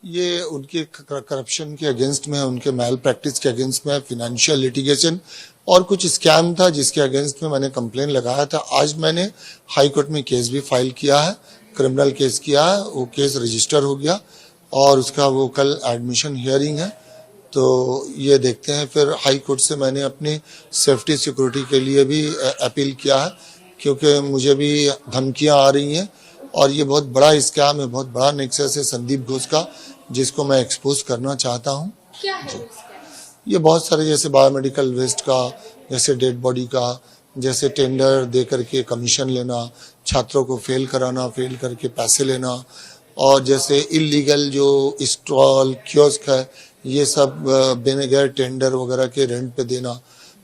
ये उनके करप्शन के अगेंस्ट में है, उनके मैल प्रैक्टिस के अगेंस्ट में है, फाइनेंशियल लिटिगेशन और कुछ स्कैम था जिसके अगेंस्ट में मैंने कंप्लेन लगाया था। आज मैंने हाई कोर्ट में केस भी फाइल किया है, क्रिमिनल केस किया है, वो केस रजिस्टर हो गया और उसका वो कल एडमिशन हियरिंग है। तो ये देखते हैं, फिर हाई कोर्ट से मैंने अपनी सेफ्टी सिक्योरिटी के लिए भी अपील किया है, क्योंकि मुझे भी धमकियां आ रही हैं और ये बहुत बड़ा स्कैम है, बहुत बड़ा नेक्सस है संदीप घोष का, जिसको मैं एक्सपोज करना चाहता हूँ। क्या है ये बहुत सारे, जैसे बायोमेडिकल वेस्ट का, जैसे डेड बॉडी का, जैसे टेंडर दे करके कमीशन लेना, छात्रों को फेल कराना, फेल करके पैसे लेना, और जैसे इलीगल जो स्टॉल कियोस्क है ये सब बिना गैर टेंडर वगैरह के रेंट पे देना।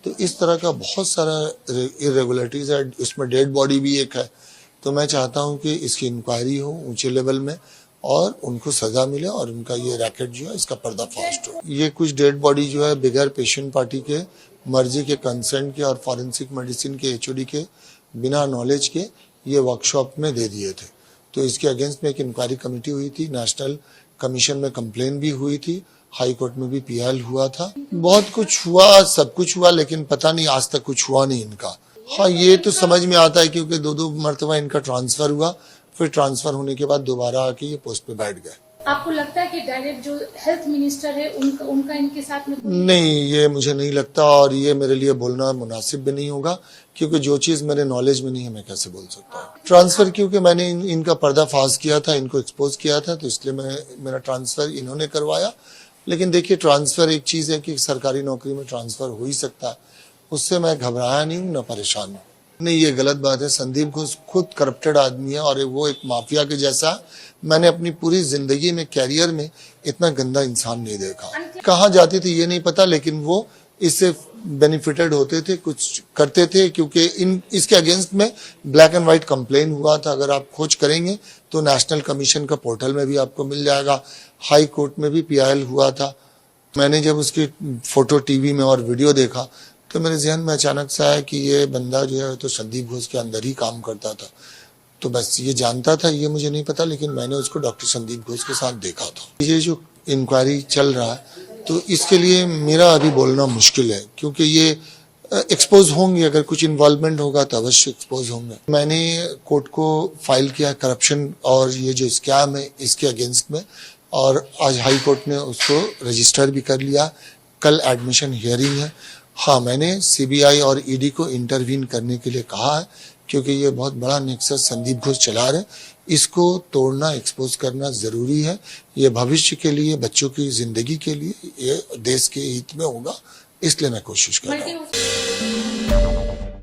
तो इस तरह का बहुत सारा इरेगुलरिटीज है, उसमें डेड बॉडी भी एक है। तो मैं चाहता हूं कि इसकी इंक्वायरी हो ऊंचे लेवल में और उनको सजा मिले और उनका ये रैकेट जो है इसका पर्दाफाश हो। ये कुछ डेड बॉडी जो है बगैर पेशेंट पार्टी के मर्जी के, कंसेंट के और फॉरेंसिक मेडिसिन के एचओडी के बिना नॉलेज के ये वर्कशॉप में दे दिए थे। तो इसके अगेंस्ट में एक इंक्वायरी कमेटी हुई थी, नेशनल कमीशन में कंप्लेन भी हुई थी, हाई कोर्ट में भी पीएल हुआ था। बहुत कुछ हुआ, सब कुछ हुआ, लेकिन पता नहीं आज तक कुछ हुआ नहीं इनका। हाँ, ये तो समझ में आता है क्योंकि दो मरतबा इनका ट्रांसफर हुआ, फिर ट्रांसफर होने के बाद दोबारा आके ये पोस्ट पे बैठ गए। आपको लगता है कि डायरेक्ट जो हेल्थ मिनिस्टर है उनका इनके साथ में नहीं, ये मुझे नहीं लगता और ये मेरे लिए बोलना मुनासिब भी नहीं होगा, क्योंकि जो चीज मेरे नॉलेज में नहीं है मैं कैसे बोल सकता हूँ। ट्रांसफर क्योंकि मैंने इनका पर्दाफाश किया था, इनको एक्सपोज किया था, तो इसलिए मेरा ट्रांसफर इन्होंने करवाया। लेकिन देखिए, ट्रांसफर एक चीज है कि सरकारी नौकरी में ट्रांसफर हो ही सकता है, उससे मैं घबराया नहीं हूँ, न परेशान हूँ। नहीं, ये गलत बात है। संदीप घोष खुद करप्टेड आदमी है और वो एक माफिया के जैसा। मैंने अपनी पूरी जिंदगी में, कैरियर में इतना गंदा इंसान नहीं देखा। कहाँ जाते थे ये नहीं पता, लेकिन वो इससे बेनिफिटेड होते थे, कुछ करते थे, क्योंकि इसके अगेंस्ट में ब्लैक एंड व्हाइट कंप्लेन हुआ था। अगर आप खोज करेंगे तो नेशनल कमीशन का पोर्टल में भी आपको मिल जाएगा, हाई कोर्ट में भी पीआईएल हुआ था। मैंने जब उसकी फोटो टीवी में और वीडियो देखा तो मेरे जहन में अचानक से आया कि ये बंदा जो है तो संदीप घोष के अंदर ही काम करता था। तो बस ये जानता था, ये मुझे नहीं पता, लेकिन मैंने उसको डॉक्टर संदीप घोष के साथ देखा था। ये जो इंक्वायरी चल रहा है तो इसके लिए मेरा अभी बोलना मुश्किल है, क्योंकि ये एक्सपोज होंगे, अगर कुछ इन्वॉल्वमेंट होगा तो अवश्य एक्सपोज होंगे। मैंने कोर्ट को फाइल किया करप्शन और ये जो स्कैम है इसके अगेंस्ट में, और आज हाई कोर्ट ने उसको रजिस्टर भी कर लिया। कल एडमिशन हियरिंग है। हाँ, मैंने सीबीआई और ईडी को इंटरवीन करने के लिए कहा है, क्योंकि ये बहुत बड़ा नेक्सस संदीप घोष चला रहे, इसको तोड़ना, एक्सपोज करना जरूरी है। ये भविष्य के लिए, बच्चों की जिंदगी के लिए, ये देश के हित में होगा, इसलिए मैं कोशिश कर रहा हूँ।